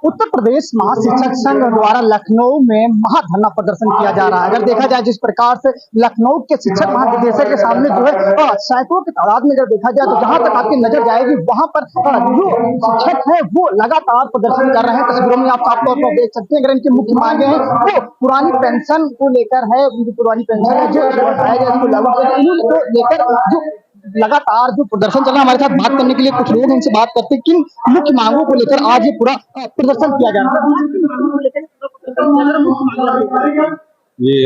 उत्तर प्रदेश महाशिक्षक संघ द्वारा लखनऊ में महाधरना प्रदर्शन किया जा रहा है। अगर देखा जाए जिस प्रकार से लखनऊ के शिक्षक महानिदेशक के सामने जो है सैकड़ों की तादाद में अगर देखा जाए तो जहां तक आपकी नजर जाएगी वहां पर जो शिक्षक है वो लगातार प्रदर्शन कर रहे हैं। तस्वीरों में आप साफ तौर पर देख सकते हैं। अगर इनकी मुख्य मांगे हैं वो पुरानी पेंशन को लेकर है, उनकी पुरानी पेंशन है जो बढ़ाया जाए इसको लागू को लेकर जो लगातार जो प्रदर्शन चल रहा है। हमारे साथ बात करने के लिए कुछ लोग इनसे बात करते हैं किन मुख्य मांगों को लेकर आज ये पूरा प्रदर्शन किया जा रहा है। ये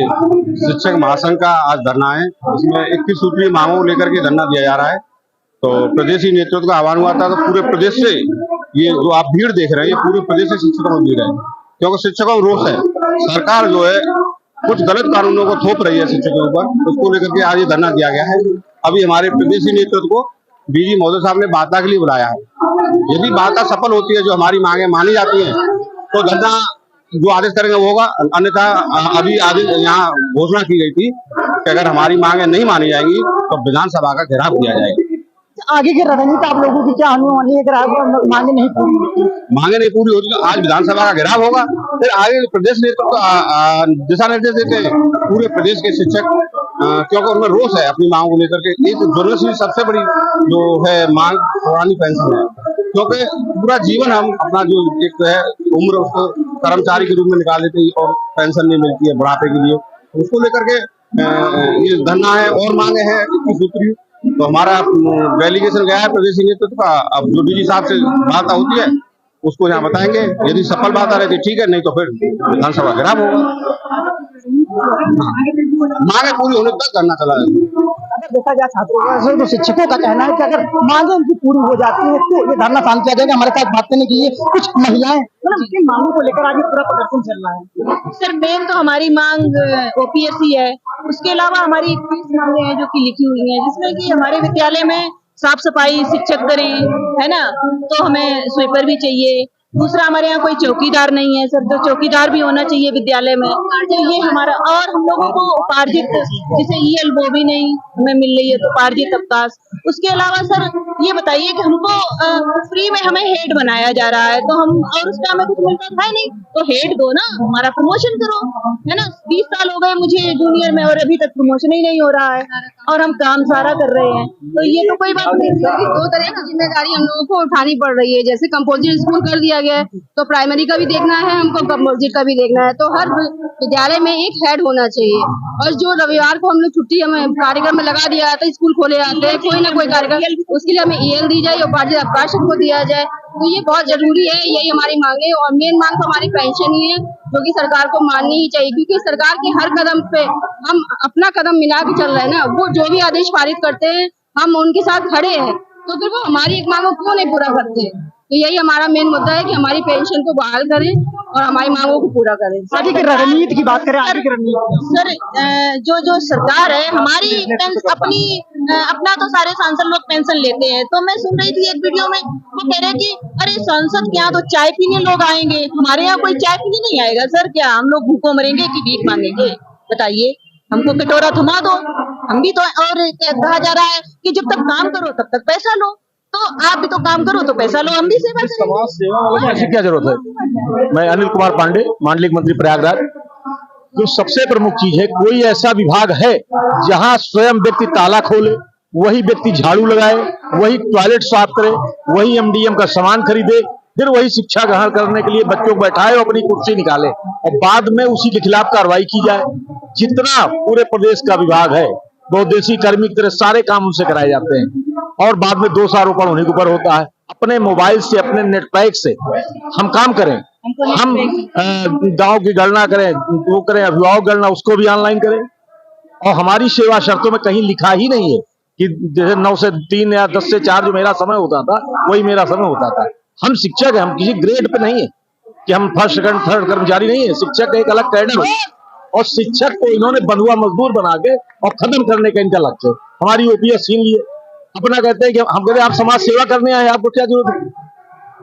शिक्षक महासंघ का आज धरना है। इसमें 21 सूत्रीय मांगों को लेकर के धरना दिया जा रहा है। तो प्रदेशी नेतृत्व का आह्वान हुआ था तो पूरे प्रदेश से ये जो आप भीड़ देख रहे हैं ये पूरे प्रदेश से शिक्षकों की भीड़ है, क्योंकि शिक्षकों को रोष है। सरकार जो है कुछ गलत कानूनों को थोप रही है शिक्षकों के ऊपर, उसको लेकर के आज ये धरना दिया गया है। अभी हमारे प्रदेशी नेतृत्व को डीजी महोदय साहब ने वार्ता के लिए बुलाया है। यदि वार्ता सफल होती है, जो हमारी मांगे मानी जाती हैं, तो धरना जो आदेश करेंगे वो होगा। अन्यथा अभी आदेश यहाँ घोषणा की गई थी कि अगर हमारी मांगे नहीं मानी जाएंगी तो विधानसभा का घेराव किया जाएगा। आगे की रणनीति आप लोगों की क्या होने वाली है अगर मांगे नहीं पूरी होती तो आज विधानसभा का घेराव होगा। फिर आगे प्रदेश नेतृत्व दिशा निर्देश देते हैं पूरे प्रदेश के शिक्षक, क्योंकि उनमें रोष है अपनी मांग को लेकर के। एक जरूरत की सबसे बड़ी जो है मांग पुरानी पेंशन है, क्योंकि पूरा जीवन हम अपना जो एक है उम्र उसको कर्मचारी के रूप में निकाल लेते हैं और पेंशन नहीं मिलती है बुढ़ापे के लिए, उसको लेकर के ये धरना है। और मांगे हैं 21 सूत्री। तो हमारा डेलीगेशन गया है प्रदेश नेतृत्व का। अब जो डीजी साहब से बात होती है उसको यहाँ बताएंगे। यदि सफल बात आ रही थी ठीक है, नहीं तो फिर विधानसभा घेराव होगा। मांगे पूरी होने तक करना चला है। अगर देखा जाए छात्रों का तो शिक्षकों का कहना है कि अगर मांगे उनकी पूरी हो जाती है तो ये धरना शांत किया जाएगा। हमारे साथ बात करने के लिए कुछ महिलाएं किन मांगों को लेकर आज पूरा प्रदर्शन चल रहा है। सर मेन तो हमारी मांग ओपीएससी है, उसके अलावा हमारी 21 मांगे हैं जो कि लिखी हुई हैं, जिसमें कि हमारे विद्यालय में साफ सफाई शिक्षक करें, है ना, तो हमें स्वीपर भी चाहिए। दूसरा हमारे यहाँ कोई चौकीदार नहीं है सर, तो चौकीदार भी होना चाहिए विद्यालय में। तो ये हमारा, और हम लोगों को उपार्जित जैसे ईएल वो भी नहीं हमें मिल रही है, तो उपार्जित अवकाश। उसके अलावा सर ये बताइए कि हमको फ्री में हमें हेड बनाया जा रहा है, तो हम और उसका हमें कुछ मिलता था नहीं, तो हेड दो ना, हमारा प्रमोशन करो, है ना। 20 साल हो गए मुझे जूनियर में और अभी तक प्रमोशन ही नहीं हो रहा है और हम काम सारा कर रहे हैं, तो ये तो कोई बात नहीं। 2 तरह की जिम्मेदारी हम लोगों को उठानी पड़ रही है। जैसे कंपोजिट स्कूल कर दिया गया है तो प्राइमरी का भी देखना है हमको, कंपोजिट का भी देखना है, तो हर विद्यालय में एक हेड होना चाहिए। और जो रविवार को हम लोग छुट्टी हमें कार्यक्रम में लगा दिया जाता है, स्कूल खोले जाते हैं, कोई ना कोई कार्यक्रम, उसके लिए हमें ईएल दी जाए, उपार्जित अवकाश को दिया जाए, तो ये बहुत जरूरी है। यही हमारी मांगे। और मेन मांग तो हमारी पेंशन ही है, जो कि सरकार को माननी ही चाहिए, क्योंकि सरकार के हर कदम पे हम अपना कदम मिला के चल रहे हैं ना। वो जो भी आदेश पारित करते हैं हम उनके साथ खड़े हैं, तो फिर वो हमारी एक मांगों क्यों नहीं पूरा करते। तो यही हमारा मेन मुद्दा है कि हमारी पेंशन को बहाल करें और हमारी मांगों को पूरा करें। आगे की रणनीति की बात करें, आगे की रणनीति सर जो सरकार है हमारी अपनी अपना तो सारे सांसद लोग पेंशन लेते हैं, तो मैं सुन रही थी एक वीडियो में वो कह रहे कि अरे सांसद के यहाँ तो चाय पीने लोग आएंगे, हमारे यहाँ कोई चाय पीने नहीं आएगा। सर क्या हम लोग भूखों मरेंगे कि भीख मांगेंगे? बताइए, हमको कटोरा थमा दो, हम भी तो। और कहा जा रहा है कि जब तक काम करो तब तक पैसा लो, तो आप भी तो काम करो तो पैसा लो, हम भी सेवा करें। समाज सेवा में ऐसी क्या जरूरत है? मैं अनिल कुमार पांडे, मांडलिक मंत्री प्रयागराज। जो सबसे प्रमुख चीज है, कोई ऐसा विभाग है जहां स्वयं व्यक्ति ताला खोले, वही व्यक्ति झाड़ू लगाए, वही टॉयलेट साफ करे, वही एमडीएम का सामान खरीदे, फिर वही शिक्षा ग्रहण करने के लिए बच्चों को बैठाए और अपनी कुर्सी निकाले और बाद में उसी के खिलाफ कार्रवाई की जाए। जितना पूरे प्रदेश का विभाग है, बहुउद्देशीय कर्मी की तरह सारे काम उनसे कराए जाते हैं और बाद में दोषारोपण उन्हीं के ऊपर होता है। अपने मोबाइल से, अपने नेट पैक से हम काम करें, हम गांव की गणना करें, वो करें, अभिभावक गणना उसको भी ऑनलाइन करें। और हमारी सेवा शर्तों में कहीं लिखा ही नहीं है कि जैसे 9 से 3 या 10 से 4 जो मेरा समय होता था वही मेरा समय होता था। हम शिक्षक हैं, हम किसी ग्रेड पे नहीं है कि हम फर्स्ट सेकंड थर्ड कर्मचारी नहीं है। शिक्षक एक अलग कैडर है और शिक्षक को इन्होंने बंधुआ मजदूर बना के और खत्म करने का इनका लक्ष्य है। हमारी ओपीएस छीन लिए, अपना कहते हैं कि हम कहते हैं आप समाज सेवा करने आए, आपको क्या जरूरत है?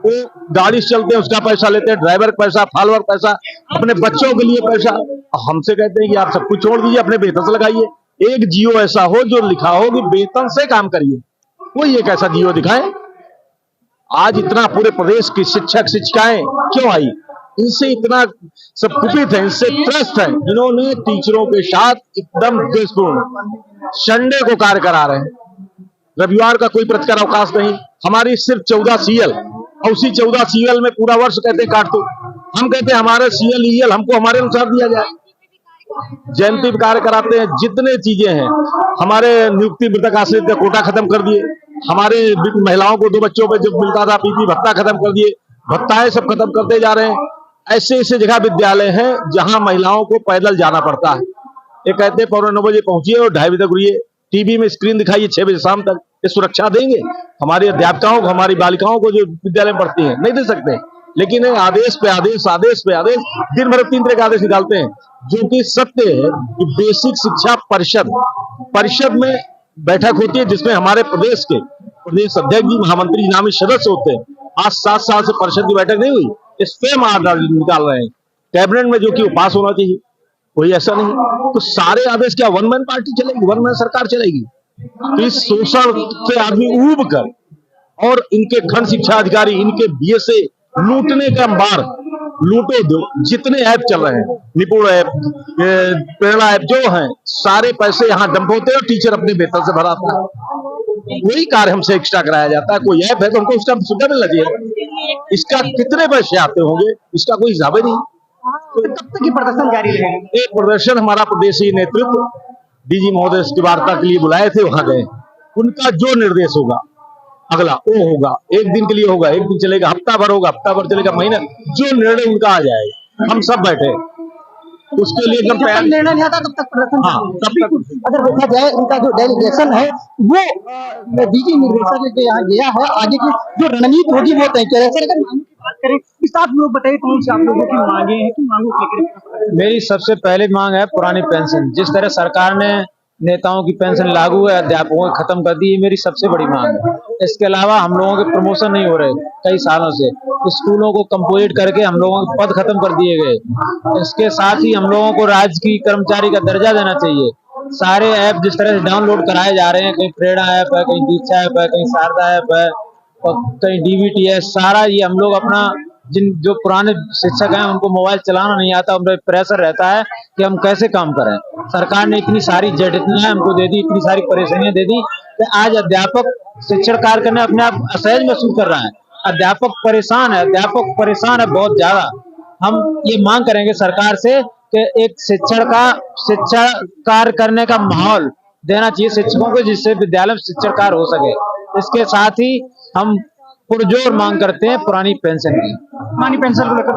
वो गाड़ी से चलते हैं उसका पैसा लेते हैं, ड्राइवर का पैसा, फॉलोअर पैसा, अपने बच्चों के लिए पैसा। हमसे कहते हैं कि आप सब कुछ छोड़ दीजिए, अपने वेतन से लगाइए। एक जियो ऐसा हो जो लिखा हो कि वेतन से काम करिए, कोई एक ऐसा जियो दिखाए। आज इतना पूरे प्रदेश की शिक्षक शिक्षिकाएं क्यों आई? इनसे इतना सब कुपित है, इनसे त्रस्त है, इन्होंने टीचरों के साथ एकदम द्वेषपूर्ण संडे को कार्य करा रहे हैं। रविवार का कोई प्रतिकार अवकाश नहीं। हमारी सिर्फ 14 सीएल और उसी 14 सीएल में पूरा वर्ष कहते काट दो। हम कहते हैं हमारे सीएल ईएल हमको हमारे अनुसार दिया जाए। जयंती पे कार्य कराते हैं, जितने चीजें हैं हमारे नियुक्ति मृतक आश्रित का कोटा खत्म कर दिए, हमारे महिलाओं को 2 बच्चों पे जब मिलता था पीपी भत्ता खत्म कर दिए, भत्ताएं सब खत्म करते जा रहे हैं। ऐसे ऐसे जगह विद्यालय हैं जहां महिलाओं को पैदल जाना पड़ता है। ये कहते 9:15 बजे पहुंचिए और 2:30 बजे तक रुकिए, टीवी में स्क्रीन दिखाइए 6 बजे शाम तक। ये सुरक्षा देंगे हमारी अध्यापिकाओं को, हमारी बालिकाओं को जो विद्यालय में पढ़ती हैं? नहीं दे सकते। लेकिन आदेश पे आदेश, आदेश पे आदेश, दिन भर 3 तरह के आदेश निकालते हैं, जो कि सत्य है कि बेसिक शिक्षा परिषद में बैठक होती है जिसमें हमारे प्रदेश के प्रदेश अध्यक्ष जी, महामंत्री नामी सदस्य होते हैं। आज 7 साल से परिषद की बैठक नहीं हुई, इस पे आदेश निकाल रहे हैं कैबिनेट में, जो कि पास होना चाहिए, कोई ऐसा नहीं। तो सारे आदेश क्या वन मैन पार्टी चलेगी, वन मैन सरकार चलेगी? तो इस शोषण से आदमी ऊब कर, और इनके खंड शिक्षा अधिकारी, इनके बीएसए लूटने का अंबार लूटो दो। जितने ऐप चल रहे हैं, निपुण ऐप, प्रेरणा ऐप जो हैं, सारे पैसे यहाँ डंप होते हैं और टीचर अपने वेतन से भराता है। वही कार्य हमसे एक्स्ट्रा कराया जाता है। कोई ऐप है तो हमको उसका सुविधा मिलना चाहिए। इसका कितने पैसे आते होंगे इसका कोई हिसाब ही नहीं। तो कब तक ये प्रदर्शन जारी रहेगा? एक प्रदर्शन हमारा प्रदेशीय नेतृत्व डीजी महोदय की वार्ता के लिए बुलाए थे, वहां गए। उनका जो निर्देश होगा अगला वो होगा। एक दिन के लिए होगा, एक दिन चलेगा, हफ्ता भर होगा, हफ्ता भर चलेगा, महीना, जो निर्णय उनका आ जाएगा। हम सब बैठे उसके लिए एकदम तैयार। निर्णय नहीं आता तब तक प्रदर्शन। हाँ, तब तक। अगर देखा जाए उनका जो डेलीगेशन है वो डीजी निर्देशक के यहाँ गया है, आगे की जो रणनीति होगी वो तय करें। अगर मांगों की बात करें इस आप लोग बताइए कौन सी आप लोगों की मांगे हैं कि मांगों लेकर? मेरी सबसे पहली मांग है पुरानी पेंशन। जिस तरह सरकार ने नेताओं की पेंशन लागू है, अध्यापकों की खत्म कर दी, ये मेरी सबसे बड़ी मांग है। इसके अलावा हम लोगों के प्रमोशन नहीं हो रहे कई सालों से, स्कूलों को कंपोजिट करके हम लोगों के पद खत्म कर दिए गए। इसके साथ ही हम लोगों को राजकीय कर्मचारी का दर्जा देना चाहिए। सारे ऐप जिस तरह से डाउनलोड कराए जा रहे हैं, कहीं प्रेरणा ऐप है, कहीं दीक्षा ऐप है, कहीं शारदा ऐप है और कहीं डीबीटी है, सारा ये हम लोग अपना जो पुराने शिक्षक हैं उनको मोबाइल चलाना नहीं आता, उन पर प्रेशर रहता है कि हम कैसे काम करें। सरकार ने इतनी सारी जटिलताएं हमको दे दी, इतनी सारी परेशानियां दे दी कि आज अध्यापक शिक्षण कार्य करने अपने आप असहज महसूस कर रहा है। अध्यापक परेशान है बहुत ज्यादा। हम ये मांग करेंगे सरकार से कि एक शिक्षा कार्य करने का माहौल देना चाहिए शिक्षकों को, जिससे विद्यालय में शिक्षण कार्य हो सके। इसके साथ ही हम पुरजोर मांग करते हैं पुरानी पेंशन की। पुरानी पेंशन को लेकर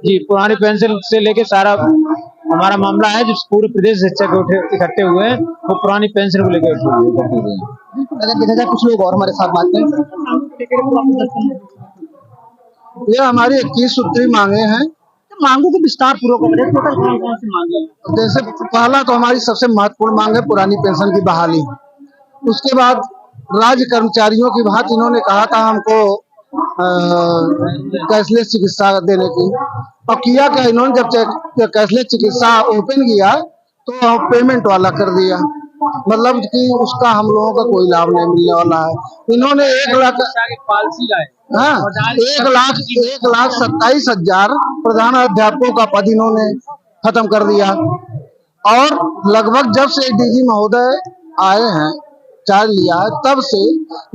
जी, पुरानी पेंशन से लेके सारा हमारा मामला है, जो पूरे प्रदेश शिक्षक इकट्ठे हुए हैं वो पुरानी पेंशन को लेकर इकट्ठे हुए हैं। अगर देखा जाए कुछ लोग और हमारे साथ बात करें। ये हमारी 21 सूत्री मांगे हैं। मांगों को विस्तार पूर्वक करें, टोटल कौन कौन सी मांगे हैं? जैसे पहला तो हमारी सबसे महत्वपूर्ण मांग है पुरानी पेंशन की बहाली। उसके बाद राज्य कर्मचारियों की बात, इन्होंने कहा था हमको कैशलेस चिकित्सा देने की, और किया क्या इन्होंने, जब कैशलेस चिकित्सा ओपन किया तो पेमेंट वाला कर दिया। मतलब कि उसका हम लोगों का कोई लाभ नहीं मिलने वाला है। इन्होंने 1 लाख पॉलिसी लाए, हाँ 1,27,000 प्रधान अध्यापकों का पद इन्होंने खत्म कर दिया। और लगभग जब से डीजी महोदय आए हैं, चार्ज लिया है, तब से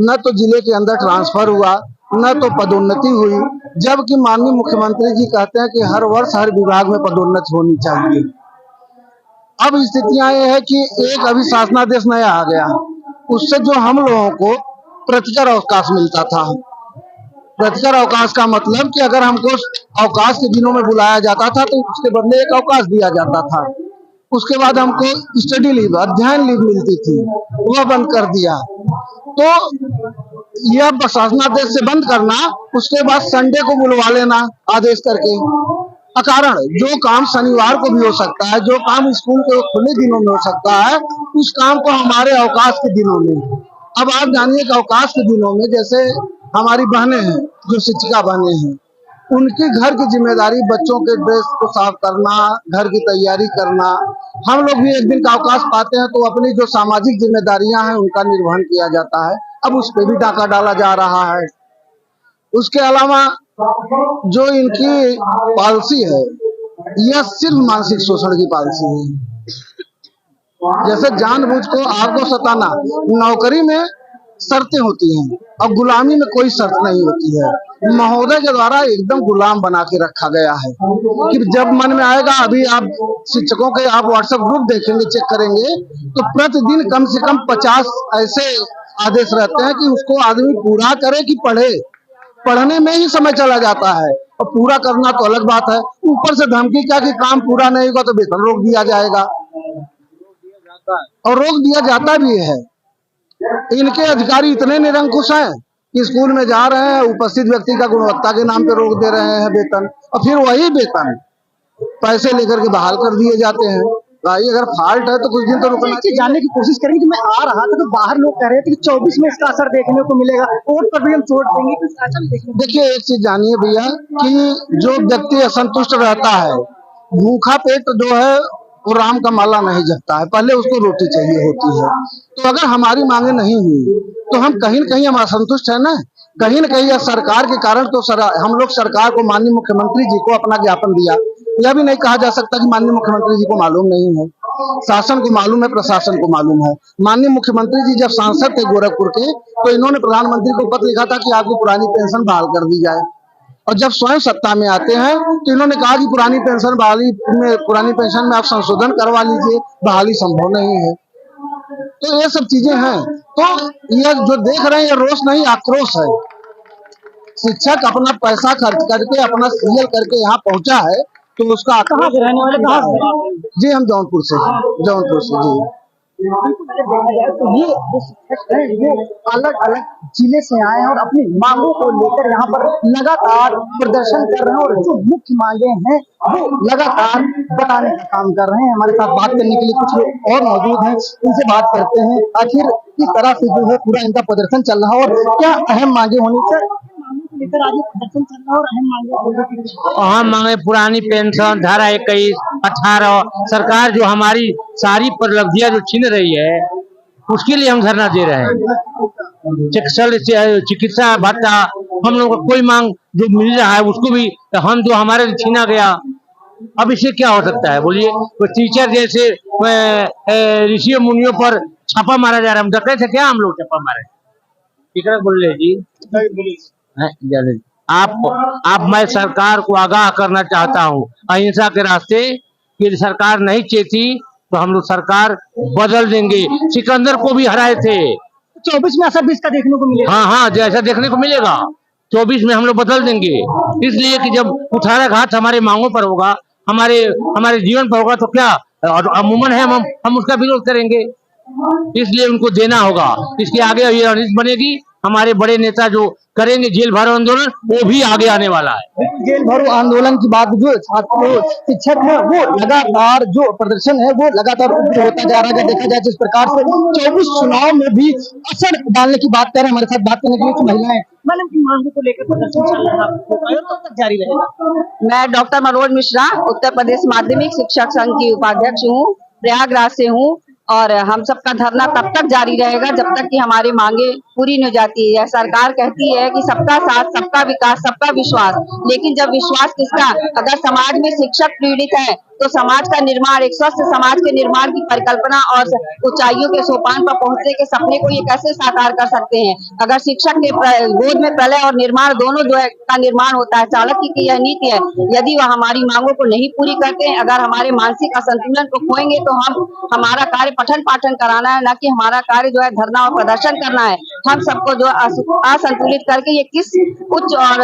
न तो जिले के अंदर ट्रांसफर हुआ, न तो पदोन्नति हुई, जबकि माननीय मुख्यमंत्री जी कहते हैं कि हर वर्ष हर विभाग में पदोन्नति होनी चाहिए। अब स्थितियां ये है कि एक अभी शासनादेश नया आ गया, उससे जो हम लोगों को प्रतिकर अवकाश मिलता था। प्रतिकर अवकाश का मतलब कि अगर हमको अवकाश के दिनों में बुलाया जाता था तो उसके बदले एक अवकाश दिया जाता था। उसके बाद हमको स्टडी लीव, अध्ययन लीव मिलती थी, वह बंद कर दिया। तो यह शासनादेश से बंद करना, उसके बाद संडे को बुलवा लेना आदेश करके, अकारण जो काम शनिवार को भी हो सकता है, जो काम स्कूल के खुले दिनों में हो सकता है, उस काम को हमारे अवकाश के दिनों में। अब आप जानिए कि अवकाश के दिनों में जैसे हमारी बहनें हैं, जो शिक्षिका बहनें हैं, उनकी घर की जिम्मेदारी, बच्चों के ड्रेस को साफ करना, घर की तैयारी करना। हम लोग भी एक दिन का अवकाश पाते हैं तो अपनी जो सामाजिक जिम्मेदारियां हैं उनका निर्वहन किया जाता है। अब उस पर भी डाका डाला जा रहा है। उसके अलावा जो इनकी पॉलिसी है यह सिर्फ मानसिक शोषण की पॉलिसी है। जैसे जानबूझ को आपको सताना, नौकरी में शर्तें होती हैं और गुलामी में कोई शर्त नहीं होती है। महोदय के द्वारा एकदम गुलाम बना के रखा गया है कि जब मन में आएगा, अभी आप शिक्षकों के आप व्हाट्सएप ग्रुप देखेंगे, चेक करेंगे तो प्रतिदिन कम से कम 50 ऐसे आदेश रहते हैं कि उसको आदमी पूरा करे कि पढ़े। पढ़ने में ही समय चला जाता है और पूरा करना तो अलग बात है। ऊपर से धमकी क्या कि काम पूरा नहीं होगा तो वेतन रोक दिया जाएगा, और रोक दिया जाता भी है। इनके अधिकारी इतने निरंकुश हैं कि स्कूल में जा रहे हैं, उपस्थित व्यक्ति का गुणवत्ता के नाम पे रोक दे रहे हैं वेतन, और फिर वही वेतन पैसे लेकर के बहाल कर दिए जाते हैं। भाई अगर फॉल्ट है तो कुछ दिन तो रुकना एक चीज जानने की कोशिश करेंगे कि मैं आ रहा था तो बाहर लोग कह रहे थे कि 24 में इसका असर देखने को मिलेगा, वोट पर भी हम चोट देंगे, कुछ ऐसा भी देखने को। देखिए एक चीज जानिए भैया कि जो व्यक्ति असंतुष्ट रहता है, भूखा पेट जो है वो राम का माला नहीं जपता है, पहले उसको रोटी चाहिए होती है। तो अगर हमारी मांगे नहीं हुई तो हम कहीं न कहीं हम असंतुष्ट है ना, कहीं न कहीं सरकार के कारण। तो हम लोग सरकार को, माननीय मुख्यमंत्री जी को अपना ज्ञापन दिया। यह भी नहीं कहा जा सकता कि माननीय मुख्यमंत्री जी को मालूम नहीं है, शासन को मालूम है, प्रशासन को मालूम है। माननीय मुख्यमंत्री जी जब सांसद थे गोरखपुर के, तो इन्होंने प्रधानमंत्री को पत्र लिखा था कि आपकी पुरानी पेंशन बहाल कर दी जाए, और जब स्वयं सत्ता में आते हैं तो इन्होंने कहा कि पुरानी पेंशन में आप संशोधन करवा लीजिए, बहाली संभव नहीं है। तो ये सब चीजें हैं। तो यह जो देख रहे हैं ये रोष नहीं, आक्रोश है। शिक्षक अपना पैसा खर्च करके, अपना सीएल करके यहाँ पहुंचा है, तो उसका कहाँ से रहने वाले, कहाँ से? जी हम जौनपुर से जी। तो ये जो शिक्षक हैं वो अलग अलग जिले से आए हैं और अपनी मांगों को लेकर यहाँ पर लगातार प्रदर्शन कर रहे हैं, और जो मुख्य मांगे हैं वो लगातार बताने का काम कर रहे हैं। हमारे साथ बात करने के लिए कुछ लोग और मौजूद हैं, इनसे बात करते हैं आखिर किस तरह से जो है पूरा इनका प्रदर्शन चल रहा है और क्या अहम मांगे होनी चाहिए लेकर आगे प्रदर्शन चल रहा है। और अहम मांगे पुरानी पेंशन, धारा 21, 18, सरकार जो हमारी सारी उपलब्धियां जो छीन रही है उसके लिए हम धरना दे रहे हैं। चिकित्सा भत्ता हम लोग को कोई मांग जो मिल रहा है उसको भी हम जो हमारे छीना गया, अब इससे क्या हो सकता है बोलिए। तो टीचर जैसे ऋषि मुनियों पर छापा मारा जा रहा है, हम डकरे थे क्या हम लोग छापा मारे? ठीक बोल रहे जी। आप मैं सरकार को आगाह करना चाहता हूँ अहिंसा के रास्ते, यदि सरकार नहीं चेती तो हम लोग सरकार बदल देंगे। सिकंदर को भी हराए थे, 24 में असर भी इसका देखने को मिलेगा। हाँ जैसा देखने को मिलेगा 24 में हम लोग बदल देंगे। इसलिए कि जब कुठाराघात हमारे मांगों पर होगा, हमारे जीवन पर होगा, तो क्या अमूमन है हम उसका विरोध करेंगे। इसलिए उनको देना होगा। इसके आगे ये रणनीति बनेगी, हमारे बड़े नेता जो करेंगे जेल भरो आंदोलन, वो भी आगे आने वाला है। जेल भरो आंदोलन की बात, जो छात्र शिक्षक है वो लगातार जो प्रदर्शन है वो लगातार उग्र होता जा रहा है। देखा जाए जिस प्रकार से 24 चुनाव में भी असर डालने की बात कर रहे हैं। हमारे साथ बात करने के लिए कुछ महिलाएं, मैडम की मांगों को लेकर प्रदर्शन चल रहा है, कब तक जारी रहेगा? मैं डॉक्टर मनोज मिश्रा, उत्तर प्रदेश माध्यमिक शिक्षक संघ की उपाध्यक्ष हूँ, प्रयागराज से हूँ। और हम सबका धरना तब तक जारी रहेगा जब तक कि हमारी मांगे पूरी नहीं जाती है। सरकार कहती है कि सबका साथ, सबका विकास, सबका विश्वास, लेकिन जब विश्वास किसका? अगर समाज में शिक्षक पीड़ित है तो समाज का निर्माण, एक स्वस्थ समाज के निर्माण की परिकल्पना और ऊंचाइयों के सोपान पर पहुंचने के सपने को ये कैसे साकार कर सकते हैं? अगर शिक्षक के गोद में प्रलय और निर्माण दोनों जो है का निर्माण होता है, चाणक्य की यह नीति है। यदि वह हमारी मांगों को नहीं पूरी करते हैं, अगर हमारे मानसिक असंतुलन को खोएंगे, तो हमारा कार्य पठन पाठन कराना है, न कि हमारा कार्य जो है धरना और प्रदर्शन करना है। हम सबको जो असंतुलित करके ये किस उच्च और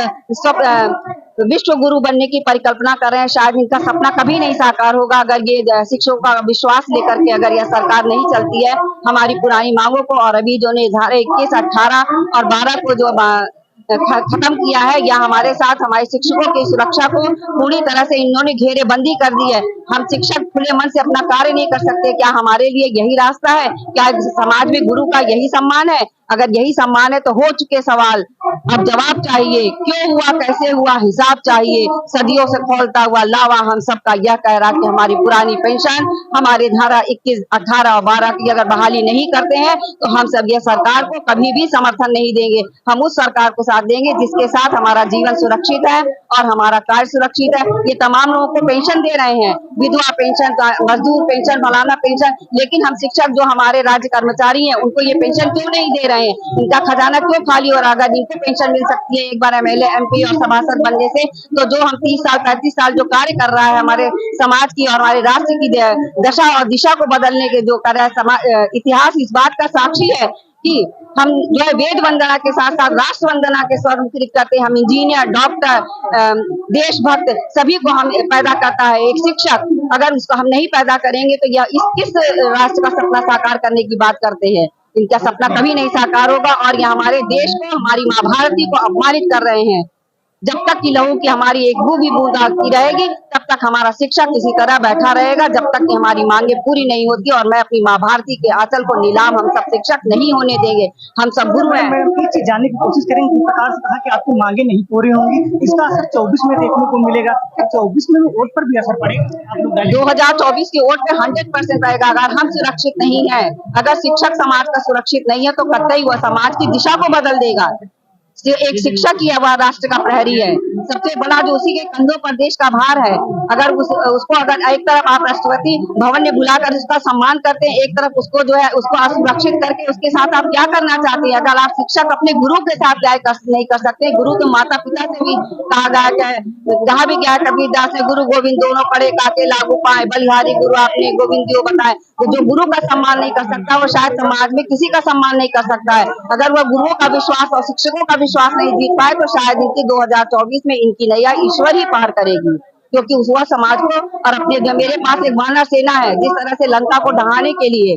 विश्व गुरु बनने की परिकल्पना कर रहे हैं, शायद इनका सपना कभी नहीं साकार होगा अगर ये शिक्षकों का विश्वास लेकर के अगर यह सरकार नहीं चलती है हमारी पुरानी मांगों को। और अभी जो ने धारा 21, 18 और 12 को जो खत्म किया है, या हमारे साथ हमारे शिक्षकों की सुरक्षा को पूरी तरह से इन्होंने घेरेबंदी कर दी है। हम शिक्षक खुले मन से अपना कार्य नहीं कर सकते? क्या हमारे लिए यही रास्ता है? क्या समाज में गुरु का यही सम्मान है? अगर यही सम्मान है तो हो चुके सवाल, अब जवाब चाहिए। क्यों हुआ, कैसे हुआ, हिसाब चाहिए। सदियों से खोलता हुआ लावा हम सबका यह कह रहा कि हमारी पुरानी पेंशन, हमारे धारा 21, 18 और 12 की अगर बहाली नहीं करते हैं तो हम सब ये सरकार को कभी भी समर्थन नहीं देंगे। हम उस सरकार को साथ देंगे जिसके साथ हमारा जीवन सुरक्षित है और हमारा कार्य सुरक्षित है। ये तमाम लोगों को पेंशन दे रहे हैं, विधवा पेंशन, मजदूर पेंशन, फलाना पेंशन, लेकिन हम शिक्षक जो हमारे राज्य कर्मचारी हैं उनको ये पेंशन क्यों नहीं दे रहे हैं? इनका खजाना क्यों खाली हो रहा है? जिनको पेंशन मिल सकती है एक बार एमएलए, एमपी और सभासद बनने से, तो जो हम 30 साल 35 साल जो कार्य कर रहा है हमारे समाज की और हमारे राष्ट्र की दशा और दिशा को बदलने के जो कर रहा है, इतिहास इस बात का साक्षी है कि हम जो है वेद वंदना के साथ साथ राष्ट्र वंदना के स्वर मुखरित करते हैं। हम इंजीनियर, डॉक्टर, देशभक्त सभी को हम पैदा करता है एक शिक्षक। अगर उसको हम नहीं पैदा करेंगे तो यह किस राष्ट्र का सपना साकार करने की बात करते हैं? इनका सपना कभी नहीं साकार होगा और यह हमारे देश को, हमारी माँ भारती को अपमानित कर रहे हैं। जब तक कि लहू की हमारी एक बूंद भी बूंद आती रहेगी तब तक हमारा शिक्षक इसी तरह बैठा रहेगा, जब तक कि हमारी मांगे पूरी नहीं होती। और मैं अपनी माँ भारती के आंचल को नीलाम हम सब शिक्षक नहीं होने देंगे। हम सब गुरु हैं। एक चीज जानने की कोशिश करेंगे, किस प्रकार से कहा कि आपकी मांगे नहीं पूरी होंगी, इसका असर 24 में देखने को मिलेगा। 24 में वोट पर भी असर पड़ेगा? 2024 की वोट पे 100% रहेगा। अगर हम सुरक्षित नहीं है, अगर शिक्षक समाज का सुरक्षित नहीं है तो कतई वह समाज की दिशा को बदल देगा। एक शिक्षक ही वह राष्ट्र का प्रहरी है, सबसे बड़ा जो उसी के कंधों पर देश का भार है। अगर उसको अगर एक तरफ आप राष्ट्रपति भवन में बुलाकर उसका सम्मान करते हैं, एक तरफ उसको जो है उसको असुरक्षित करके उसके साथ आप क्या करना चाहते हैं? अगर आप शिक्षक अपने गुरु के साथ नहीं कर सकते, गुरु तो माता पिता से भी कहा गया है, कहा भी गया है कबीरदास ने, गुरु गोविंद दोनों पढ़े काके लागू पाए, बलिहारी गुरु आपने गोविंद जी बताए। तो जो गुरु का सम्मान नहीं कर सकता वो शायद समाज में किसी का सम्मान नहीं कर सकता है। अगर वह गुरुओं का विश्वास और शिक्षकों का विश्वास नहीं जीत पाए तो शायद इनकी 2024 में इनकी नैया ईश्वर ही पार करेगी, क्योंकि वह समाज को और अपने जो मेरे पास एक वानर सेना है, जिस तरह से लंका को ढहाने के लिए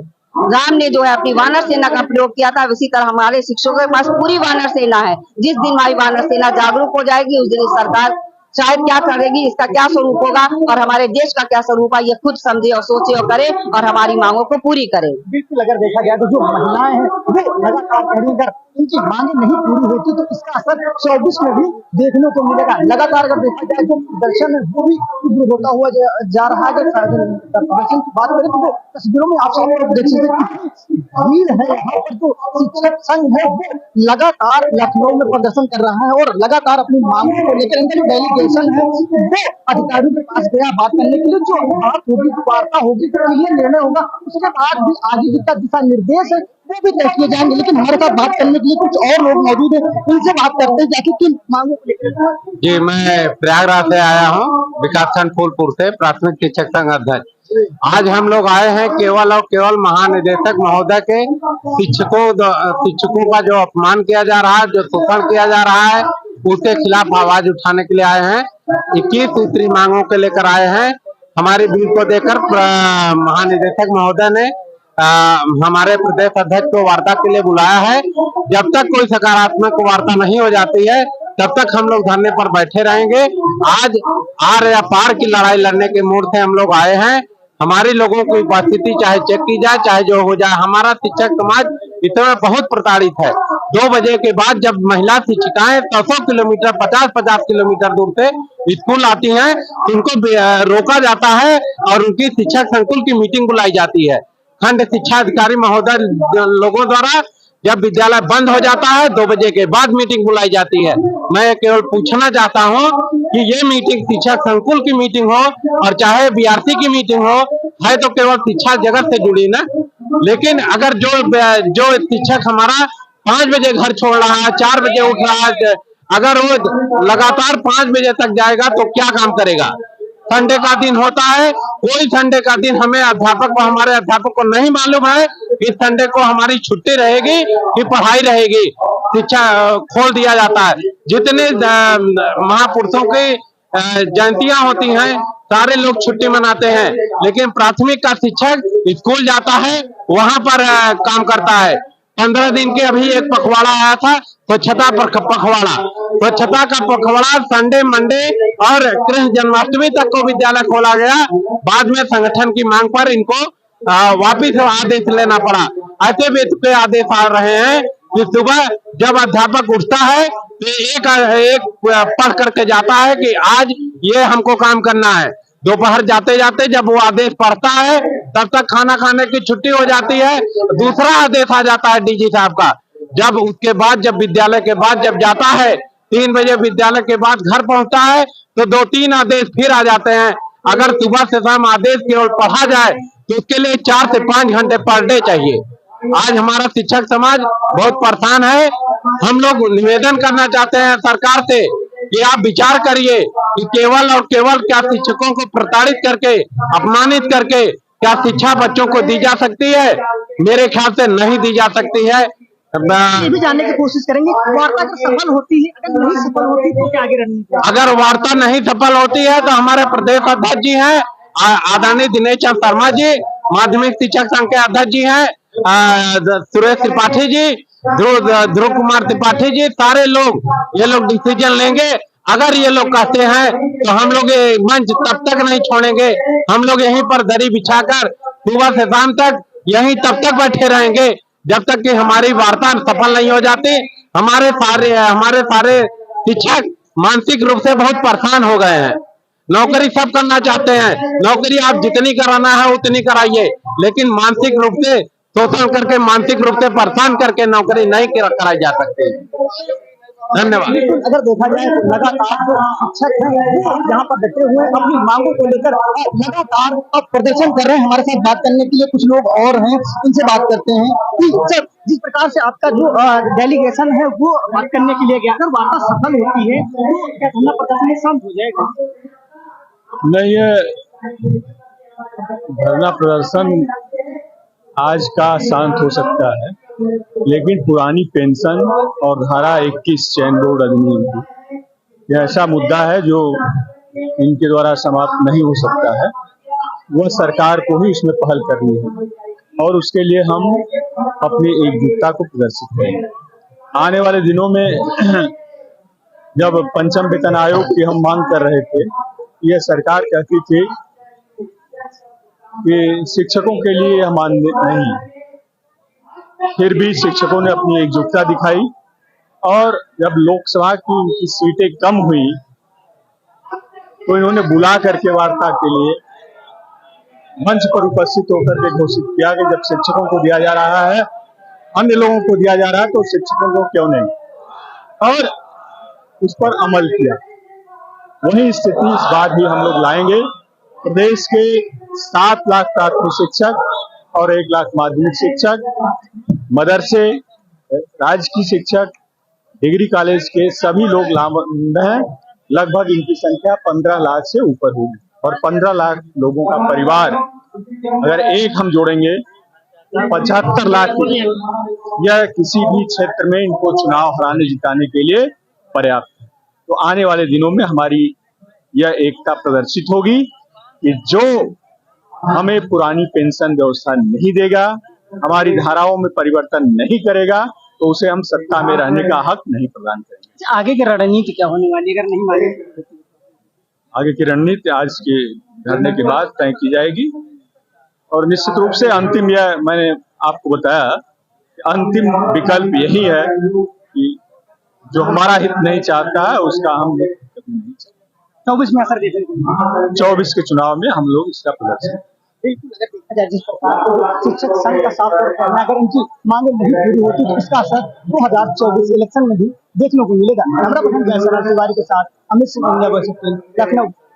राम ने जो है अपनी वानर सेना का प्रयोग किया था, उसी तरह हमारे शिक्षकों के पास पूरी वानर सेना है। जिस दिन हमारी वानर सेना जागरूक हो जाएगी उस दिन सरकार शायद क्या करेगी, इसका क्या स्वरूप होगा और हमारे देश का क्या स्वरूप है, ये खुद समझे और सोचे और करे और हमारी मांगों को पूरी करे। बिल्कुल, अगर देखा जाए तो जो महिलाएं हैं वो लगातार कहीं अगर इनकी मांगे नहीं पूरी होती तो इसका असर 24 में भी देखने को मिलेगा। लगातार अगर देखा जाए तो प्रदर्शन है वो भी तीव्र होता हुआ जा रहा है। अगर प्रदर्शन की बात करें तो वो तस्वीरों में आप सब लोग देख सकते हैं भीड़ है। यहाँ पर जो शिक्षक संघ है वो लगातार लखनऊ में प्रदर्शन कर रहा है और लगातार अपनी मांगों को लेकर इनका जो डेलीगेशन है वो अधिकारियों के पास गया बात करने के लिए। जो बात होगी, वार्ता होगी, तो ये निर्णय होगा, उसके बाद भी आगे जितना दिशा निर्देश है वो भी तय किए जाएंगे। लेकिन हमारे साथ बात करने के लिए कुछ और लोग मौजूद हैं, उनसे बात करते हैं जाके किन मांगों को लेकर। जी, मैं प्रयागराज से आया हूँ, विकासखंड फूलपुर से, प्राथमिक शिक्षक संघ अध्यक्ष। आज हम लोग आए हैं केवल और केवल महानिदेशक महोदय के शिक्षकों का जो अपमान किया जा रहा है, जो शोषण किया जा रहा है, उसके खिलाफ आवाज उठाने के लिए आए हैं। 21 सूत्री मांगों के लेकर आए हैं। हमारी भीड़ को देखकर महानिदेशक महोदय ने हमारे प्रदेश अध्यक्ष को वार्ता के लिए बुलाया है। जब तक कोई सकारात्मक वार्ता नहीं हो जाती है तब तक हम लोग धरने पर बैठे रहेंगे। आज आर या पार की लड़ाई लड़ने के मूड से हम लोग आए हैं। हमारे लोगों की उपस्थिति चाहे चेक की जाए, चाहे जो हो जाए, हमारा शिक्षक समाज इतना बहुत प्रताड़ित है। 2 बजे के बाद जब महिला शिक्षिकाएं 100 किलोमीटर 50 किलोमीटर दूर से स्कूल आती हैं तो उनको रोका जाता है और उनकी शिक्षक संकुल की मीटिंग बुलाई जाती है। खंड शिक्षा अधिकारी महोदय लोगों द्वारा जब विद्यालय बंद हो जाता है 2 बजे के बाद मीटिंग बुलाई जाती है। मैं केवल पूछना चाहता हूं कि ये मीटिंग शिक्षक संकुल की मीटिंग हो और चाहे बीआरसी की मीटिंग हो, है तो केवल शिक्षा जगत से जुड़ी ना। लेकिन अगर जो शिक्षक हमारा 5 बजे घर छोड़ रहा है, 4 बजे उठ रहा है, अगर वो लगातार 5 बजे तक जाएगा तो क्या काम करेगा? संडे का दिन होता है, कोई संडे का दिन हमारे अध्यापक को नहीं मालूम है कि संडे को हमारी छुट्टी रहेगी कि पढ़ाई रहेगी। शिक्षा खोल दिया जाता है। जितने महापुरुषों की जयंतियां होती हैं सारे लोग छुट्टी मनाते हैं, लेकिन प्राथमिक का शिक्षक स्कूल जाता है, वहां पर काम करता है। 15 दिन के अभी एक पखवाड़ा आया था, स्वच्छता पखवाड़ा। स्वच्छता का पखवाड़ा संडे मंडे और कृष्ण जन्माष्टमी तक को विद्यालय खोला गया। बाद में संगठन की मांग पर इनको वापिस आदेश लेना पड़ा। ऐसे भी आदेश आ रहे हैं कि सुबह जब अध्यापक उठता है तो एक पढ़ करके जाता है कि आज ये हमको काम करना है। दोपहर जाते जाते जब वो आदेश पढ़ता है तब तक खाना खाने की छुट्टी हो जाती है। दूसरा आदेश आ जाता है डीजी साहब का। जब उसके बाद जब विद्यालय के बाद जब जाता है 3 बजे विद्यालय के बाद घर पहुंचता है तो 2-3 आदेश फिर आ जाते हैं। अगर सुबह से शाम आदेश केवल पढ़ा जाए तो उसके लिए 4 से 5 घंटे पर डे चाहिए। आज हमारा शिक्षक समाज बहुत परेशान है। हम लोग निवेदन करना चाहते हैं सरकार से कि आप विचार करिए कि केवल और केवल क्या शिक्षकों को प्रताड़ित करके, अपमानित करके क्या शिक्षा बच्चों को दी जा सकती है? मेरे ख्याल से नहीं दी जा सकती है। ये भी जानने की कोशिश करेंगे वार्ता अगर सफल होती है, अगर नहीं सफल होती तो क्या आगे रणनीति? अगर वार्ता नहीं सफल होती है तो हमारे प्रदेश अध्यक्ष जी हैं आदरणीय दिनेश चंद्र शर्मा जी, माध्यमिक शिक्षक संघ के अध्यक्ष जी हैं सुरेश त्रिपाठी जी, ध्रुव कुमार त्रिपाठी जी, सारे लोग ये लोग डिसीजन लेंगे। अगर ये लोग कहते हैं तो हम लोग ये मंच तब तक नहीं छोड़ेंगे। हम लोग यहीं पर दरी बिछाकर सुबह से शाम तक यहीं तब तक बैठे रहेंगे जब तक कि हमारी वार्ता सफल नहीं हो जाती। हमारे सारे शिक्षक मानसिक रूप से बहुत परेशान हो गए हैं। नौकरी सब करना चाहते हैं, नौकरी आप जितनी कराना है उतनी कराइए, लेकिन मानसिक रूप से शोषण करके, मानसिक रूप से परेशान करके नौकरी नहीं कराई जा सकती। धन्यवाद। अगर देखा जाए तो लगातार जो शिक्षक हैं वो यहाँ पर डटे हुए हैं, अपनी मांगों को लेकर लगातार अब प्रदर्शन कर रहे हैं। हमारे साथ बात करने के लिए कुछ लोग और हैं, इनसे बात करते हैं कि सर जिस प्रकार से आपका जो डेलीगेशन है वो बात करने के लिए गया, अगर वार्ता सफल होती है तो क्या धरना प्रदर्शन शांत हो जाएगा? नहीं, ये धरना प्रदर्शन आज का शांत हो सकता है, लेकिन पुरानी पेंशन और धारा 21 चैन बोर्ड अधिनियम की यह ऐसा मुद्दा है जो इनके द्वारा समाप्त नहीं हो सकता है। वह सरकार को ही इसमें पहल करनी है और उसके लिए हम अपनी एकजुटता को प्रदर्शित करेंगे। आने वाले दिनों में जब पंचम वेतन आयोग की हम मांग कर रहे थे, यह सरकार कहती थी कि शिक्षकों के लिए यह मान्य नहीं, फिर भी शिक्षकों ने अपनी एकजुटता दिखाई और जब लोकसभा की उनकी सीटें कम हुई तो इन्होंने बुला करके वार्ता के लिए मंच पर उपस्थित होकर के घोषित किया कि जब शिक्षकों को दिया जा रहा है, अन्य लोगों को दिया जा रहा है तो शिक्षकों को क्यों नहीं, और उस पर अमल किया। वही स्थिति इस बार भी हम लोग लाएंगे। प्रदेश के 7 लाख प्राथमिक शिक्षक और 1 लाख माध्यमिक शिक्षक, मदरसे, राजकीय शिक्षक, डिग्री कॉलेज के सभी लोग लामबंद हैं। लगभग इनकी संख्या 15 लाख से ऊपर होगी और 15 लाख लोगों का परिवार अगर एक हम जोड़ेंगे 75 लाख, यह किसी भी क्षेत्र में इनको चुनाव हराने जिताने के लिए पर्याप्त है। तो आने वाले दिनों में हमारी यह एकता प्रदर्शित होगी कि जो हमें पुरानी पेंशन व्यवस्था नहीं देगा, हमारी धाराओं में परिवर्तन नहीं करेगा, तो उसे हम सत्ता में रहने का हक नहीं प्रदान करेंगे। आगे की रणनीति क्या होने वाली अगर नहीं माने? आगे की रणनीति आज के धरने के बाद तय की जाएगी और निश्चित रूप से अंतिम, यह मैंने आपको बताया, अंतिम विकल्प यही है कि जो हमारा हित नहीं चाहता है उसका हम कभी नहीं चाहते। 24 में असर देखेंगे। 24 के चुनाव में हम लोग इसका प्रदर्शन। बिल्कुल, अगर देखा जाए जिस प्रकार शिक्षक संघ का साफ तौर पर अगर उनकी मांगे नहीं पूरी होती तो इसका असर 2024 इलेक्शन में भी देखने को मिलेगा। कैमरा पर्सन जयसवाल तिवारी के साथ अमित सिंह, लखनऊ।